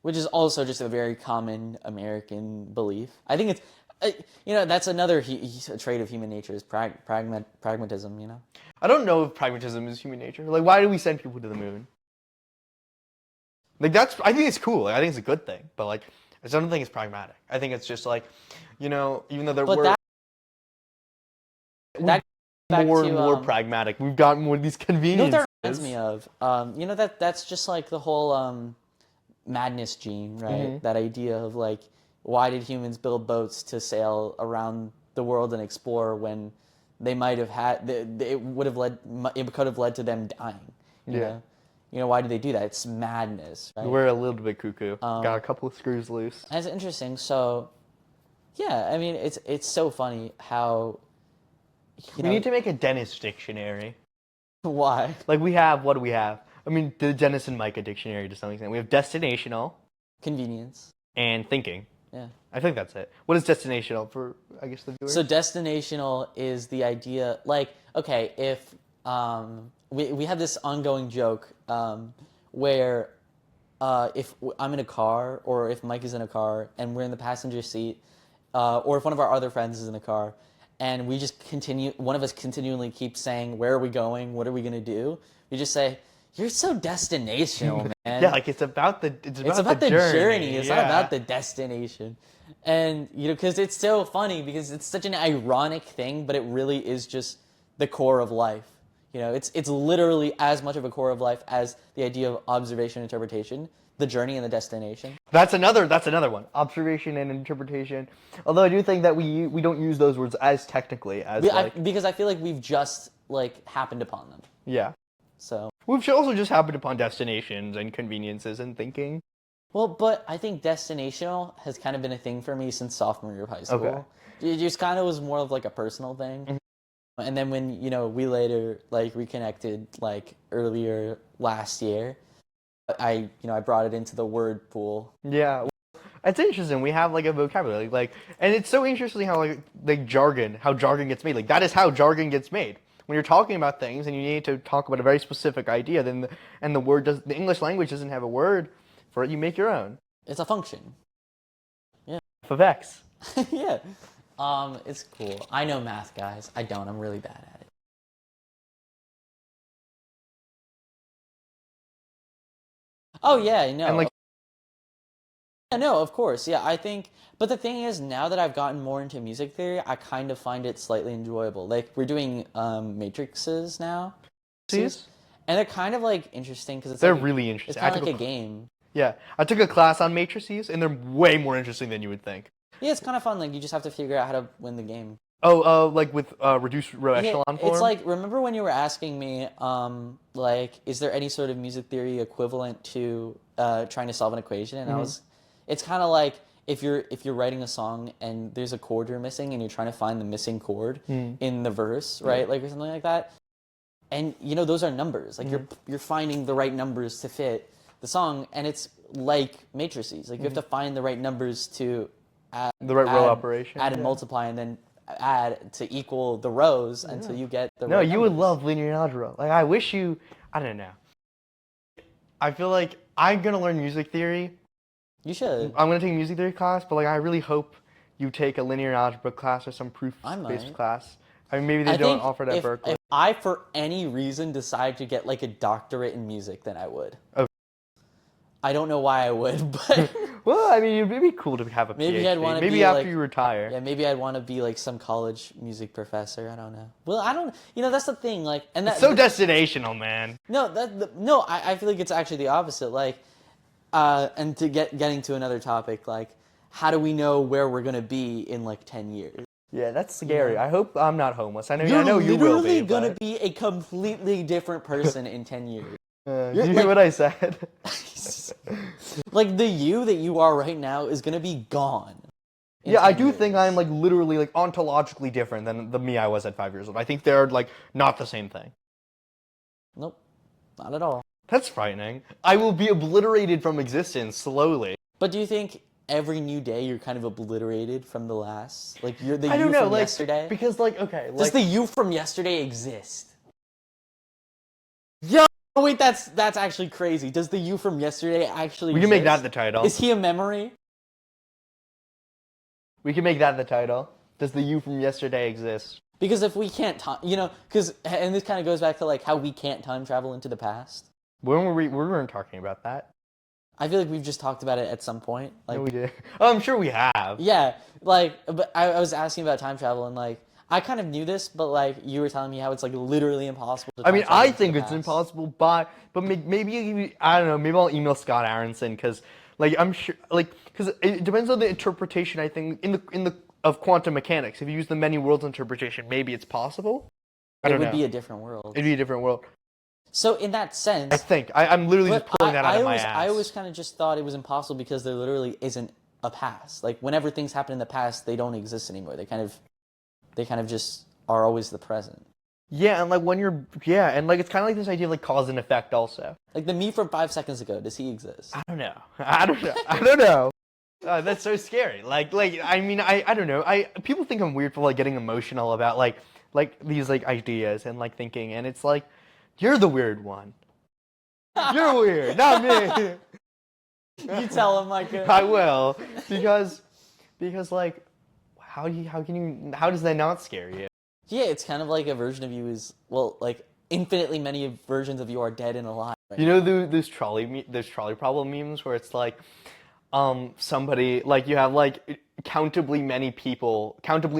S2: which is also just a very common American belief. I think it's that's another trait of human nature is pragmatism.
S1: I don't know if pragmatism is human nature. Like, why do we send people to the moon? Like I think it's cool. Like, I think it's a good thing. But like, I don't think it's pragmatic. I think it's just like, even though there were more pragmatic. We've got more of these conveniences.
S2: That reminds me of, that's just like the whole madness gene, right? Mm-hmm. That idea of like, why did humans build boats to sail around the world and explore when they might have had it could have led to them dying. You know? Why do they do that? It's madness, right?
S1: We're a little bit cuckoo. Got a couple of screws loose.
S2: That's interesting. So, yeah, I mean, it's so funny how.
S1: We need to make a Dennis dictionary.
S2: Why?
S1: Like what do we have? I mean, the Dennis and Micah dictionary to some extent. We have destinational,
S2: convenience, and
S1: thinking.
S2: Yeah.
S1: I think that's it. What is destinational for, I guess, the viewers?
S2: So destinational is the idea, like, okay, if we have this ongoing joke where if I'm in a car or if Mike is in a car and we're in the passenger seat or if one of our other friends is in a car and we just one of us continually keeps saying, where are we going? What are we going to do? We just say, you're so destinational, man.
S1: Yeah, like it's about the journey.
S2: It's not about the destination. And, because it's so funny because it's such an ironic thing, but it really is just the core of life. It's literally as much of a core of life as the idea of observation and interpretation, the journey and the destination.
S1: That's another one. Observation and interpretation. Although I do think that we don't use those words as technically as
S2: because I feel like we've just happened upon them.
S1: Yeah.
S2: So
S1: we've also just happened upon destinations and conveniences and thinking.
S2: Well, but I think destinational has kind of been a thing for me since sophomore year of high school. Okay. It just kind of was more of a personal thing. Mm-hmm. And then when, we later reconnected earlier last year, I brought it into the word pool.
S1: Yeah. It's interesting. We have a vocabulary and it's so interesting how jargon gets made. That is how jargon gets made. when you're talking about things and you need to talk about a very specific idea, then the English language doesn't have a word for it. You make your own.
S2: It's a function.
S1: F of X.
S2: Yeah. It's cool. I know math, guys. I don't. I'm really bad at it. Oh yeah, no.
S1: And like,
S2: Yeah, no, of course. Yeah, I think. But the thing is, now that I've gotten more into music theory, I kind of find it slightly enjoyable. Like we're doing matrices now,
S1: matrices?
S2: and they're kind of like interesting because
S1: They're
S2: like,
S1: really interesting.
S2: It's kind of like a game.
S1: Yeah, I took a class on matrices, and they're way more interesting than you would think.
S2: Yeah, it's kind of fun. Like you just have to figure out how to win the game.
S1: Oh, like with reduced row echelon form?
S2: It's like, remember when you were asking me, like, is there any sort of music theory equivalent to trying to solve an equation? And it's kind of like if you're writing a song and there's a chord you're missing and you're trying to find the missing chord in the verse, right? Like or something like that. And you know those are numbers. Like you're finding the right numbers to fit the song, and it's like matrices. Like you have to find the right numbers to add
S1: the right row operation.
S2: Add and multiply, and then add to equal the rows until you get the right
S1: No, you would
S2: numbers.
S1: love linear algebra. Like, I wish you... I don't know. I feel like I'm going to learn music theory.
S2: You should.
S1: I'm going to take a music theory class, but like I really hope you take a linear algebra class or some proof-based class. I mean, maybe they don't offer that at Berkeley.
S2: If I, for any reason, decide to get like a doctorate in music, then I would.
S1: Okay.
S2: I don't know why I would, but...
S1: Well, I mean, it'd be cool to have a
S2: maybe
S1: PhD.
S2: I'd want to
S1: maybe
S2: be
S1: after
S2: like,
S1: you retire.
S2: Yeah, maybe I'd want to be like some college music professor. I don't know. Well, I don't. You know, that's the thing. Like, and that's
S1: so destinational, man.
S2: No, I feel like it's actually the opposite. Like, and to getting to another topic, like, how do we know where we're gonna be in like 10 years?
S1: Yeah, that's scary. Yeah. I hope I'm not homeless. I know
S2: you will be.
S1: You're
S2: literally gonna be a completely different person in 10 years.
S1: Did you hear what I said?
S2: Like the you that you are right now is gonna be gone.
S1: Yeah, I do think I'm like literally like ontologically different than the me I was at 5 years old. I think they're like not the same thing.
S2: Nope, not at all.
S1: That's frightening. I will be obliterated from existence slowly.
S2: But do you think every new day you're kind of obliterated from the last? Like you're the
S1: I don't
S2: you
S1: know,
S2: from
S1: like,
S2: yesterday?
S1: Because like, okay.
S2: Does the you from yesterday exist? Yo, wait, that's actually crazy. Does the you from yesterday actually
S1: We
S2: exist?
S1: can make that the title.
S2: Is he a memory?
S1: We can make that the title. Does the you from yesterday exist?
S2: Because if we can't time, you know, and this kind of goes back to like how we can't time travel into the past.
S1: When were we weren't talking about that.
S2: I feel like we've just talked about it at some point. Like,
S1: no, we did. Oh, I'm sure we have.
S2: Yeah, like, but I was asking about time travel, and like, I kind of knew this, but like, you were telling me how it's like literally impossible to time travel
S1: I
S2: into
S1: think
S2: the
S1: it's
S2: past.
S1: impossible, but maybe, I don't know, maybe I'll email Scott Aronson, because, like, I'm sure, like, because it depends on the interpretation, I think, of quantum mechanics. If you use the many worlds interpretation, maybe it's possible. I don't know.
S2: It would be a different world.
S1: It'd be a different world.
S2: So in that sense,
S1: I think I'm literally just pulling that out of my ass.
S2: I always kind of just thought it was impossible because there literally isn't a past. Like whenever things happen in the past, they don't exist anymore. They kind of just are always the present.
S1: Yeah, and like and like it's kind of like this idea of like cause and effect also.
S2: Like the me from 5 seconds ago, does he exist?
S1: I don't know. I don't know. That's so scary. Like I mean I don't know. People think I'm weird for like getting emotional about like these like ideas and like thinking, and it's like, you're the weird one. You're weird, not me.
S2: You tell him, Micah.
S1: I will, because like how does that not scare you?
S2: Yeah, it's kind of like a version of you is, well, like infinitely many versions of you are dead and alive. Right
S1: you know those trolley problem memes where it's like somebody, like you have like countably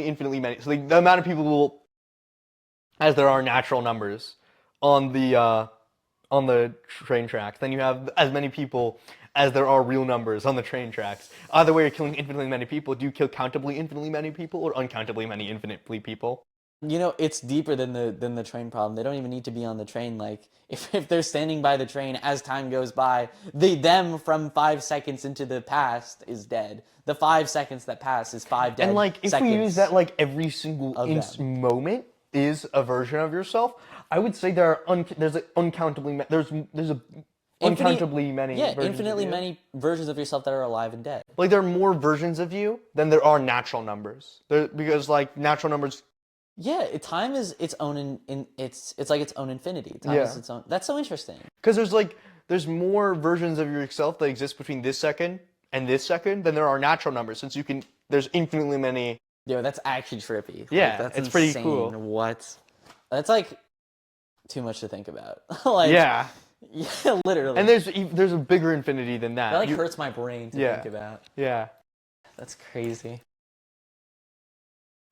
S1: infinitely many, so like the amount of people will, as there are natural numbers on the train tracks, then you have as many people as there are real numbers on the train tracks. Either way, you're killing infinitely many people. Do you kill countably infinitely many people or uncountably many infinitely people?
S2: You know, it's deeper than the train problem. They don't even need to be on the train. Like, if they're standing by the train as time goes by, them from 5 seconds into the past is dead. The 5 seconds that pass is 5 dead seconds.
S1: And like, if we use that, like every single moment is a version of yourself, I would say there's uncountably many
S2: infinitely many versions of yourself that are alive and dead.
S1: Like there are more versions of you than there are natural numbers. Because like natural numbers
S2: Yeah, time is its own it's like its own infinity. Time is
S1: Yeah.
S2: its own. That's so interesting.
S1: Because there's more versions of yourself that exist between this second and this second than there are natural numbers, since there's infinitely many.
S2: Yo, that's actually trippy.
S1: Yeah,
S2: That's
S1: it's pretty cool.
S2: What? That's like too much to think about. Like,
S1: Yeah.
S2: yeah, literally.
S1: And there's a bigger infinity than that.
S2: That like hurts my brain to think about.
S1: Yeah.
S2: That's crazy.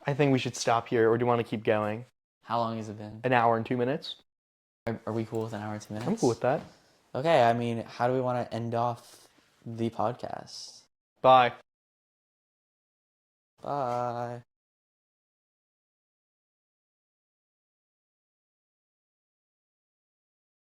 S1: I think we should stop here, or do you want to keep going?
S2: How long has it been?
S1: An hour and 2 minutes?
S2: Are we cool with an hour and 2 minutes?
S1: I'm cool with that.
S2: Okay, I mean, how do we want to end off the podcast?
S1: Bye.
S2: Bye.